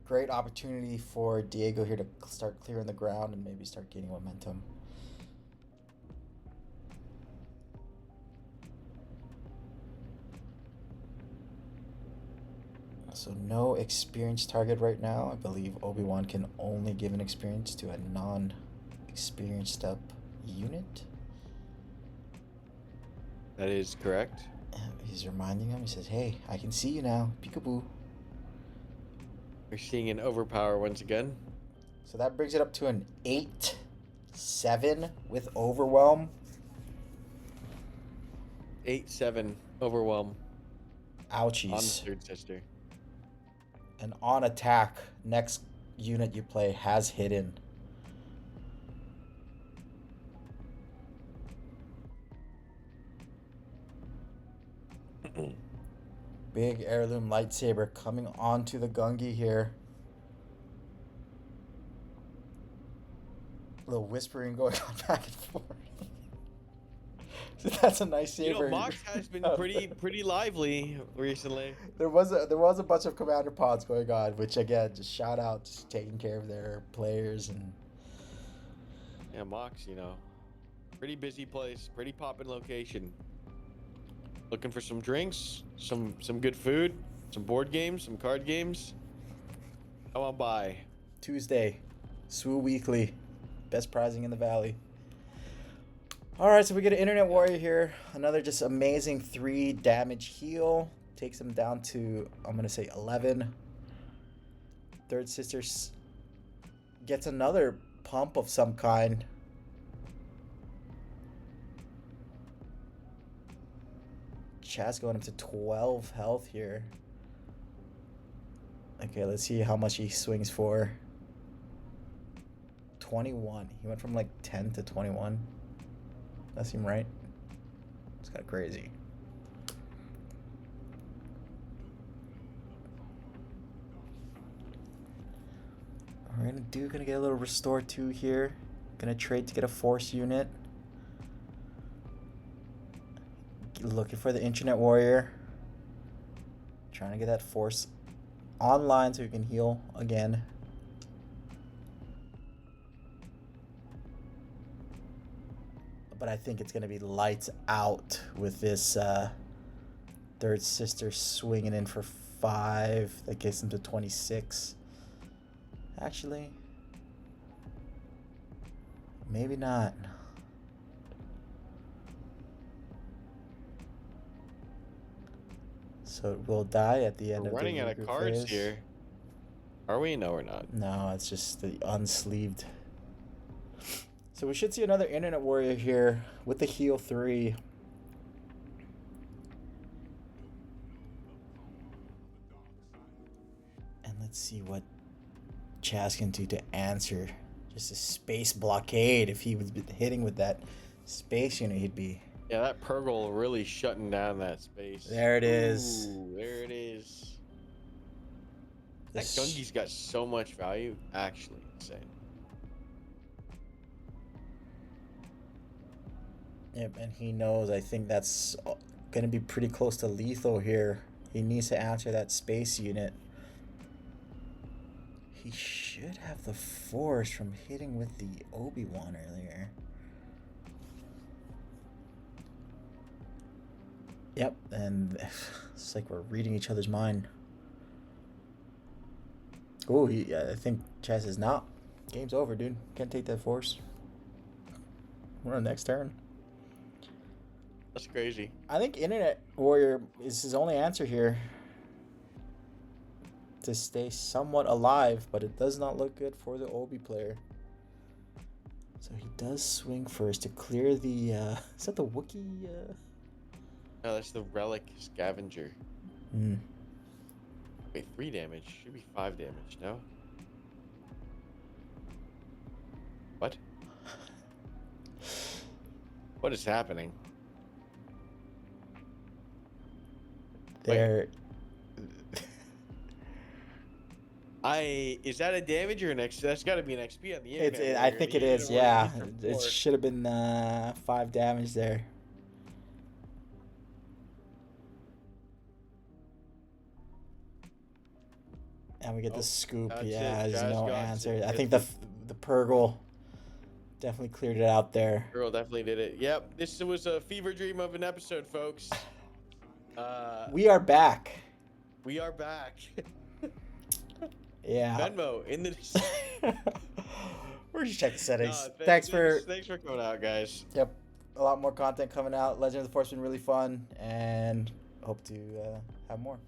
great opportunity for Diego here to start clearing the ground and maybe start gaining momentum. So no experienced target right now. I believe Obi-Wan can only give an experience to a non-experienced up unit. That is correct. He's reminding him. He says, "Hey, I can see you now. Peekaboo." We're seeing an overpower once again. So that brings it up to an 8-7 with overwhelm. 8-7 overwhelm Ouchies. on the third sister. And on attack, next unit you play has hidden. Big heirloom lightsaber coming onto the Gungi here. A little whispering going on back and forth. So that's a nice saber. You know, Mox has been pretty lively recently. There was a bunch of commander pods going on, which again, just shout out, just taking care of their players and. Yeah, Mox, you know, pretty busy place, pretty poppin' location. Looking for some drinks, some good food, some board games, some card games. Come on by. Tuesday, SWU Weekly, best prizing in the valley. All right, so we get an Internet Warrior here. Another just amazing 3 damage heal. Takes him down to, I'm going to say 11. Third Sister gets another pump of some kind. Chaz going up to 12 health here. Okay, let's see how much he swings for. 21. He went from like 10 to 21. That seem right? It's kind of crazy. We're gonna get a little restore 2 here. Gonna trade to get a force unit. Looking for the Internet Warrior. Trying to get that force online so we can heal again. But I think it's going to be lights out with this third sister swinging in for 5. That gets him to 26. Actually, maybe not. So it will die at the end of the Running out of cards here. Are we? No, we're not. No, it's just the unsleeved. So we should see another Internet Warrior here with the heal 3. And let's see what Chaz can do to answer. Just a space blockade. If he was hitting with that space unit, he'd be... Yeah, that Purgle really shutting down that space. There it is. Ooh, there it is. That Gungi's got so much value. Actually insane. Yep, and he knows, I think that's going to be pretty close to lethal here. He needs to answer that space unit. He should have the force from hitting with the Obi-Wan earlier. Yep, and it's like we're reading each other's mind. Oh, I think Chaz is not. Game's over, dude. Can't take that force. We're on next turn. That's crazy. I think Internet Warrior is his only answer here to stay somewhat alive, but it does not look good for the Obi player. So he does swing first to clear the... is that the Wookiee? No, that's the Relic Scavenger. Wait, 3 damage. Should be 5 damage, no? What? What is happening? Is that a damage or an XP? That's got to be an XP on the It's, internet. I think it is, yeah. It should have been 5 damage there. And we get the scoop. That's Yeah, it. there's Jazz no got answer. it. I think the Purgle definitely cleared it out there. Girl definitely did it. Yep, this was a fever dream of an episode, folks. We are back. We are back. Yeah. Venmo in the. We're just checking settings. No, thanks for coming out, guys. Yep. A lot more content coming out. Legend of the Force been really fun, and hope to have more.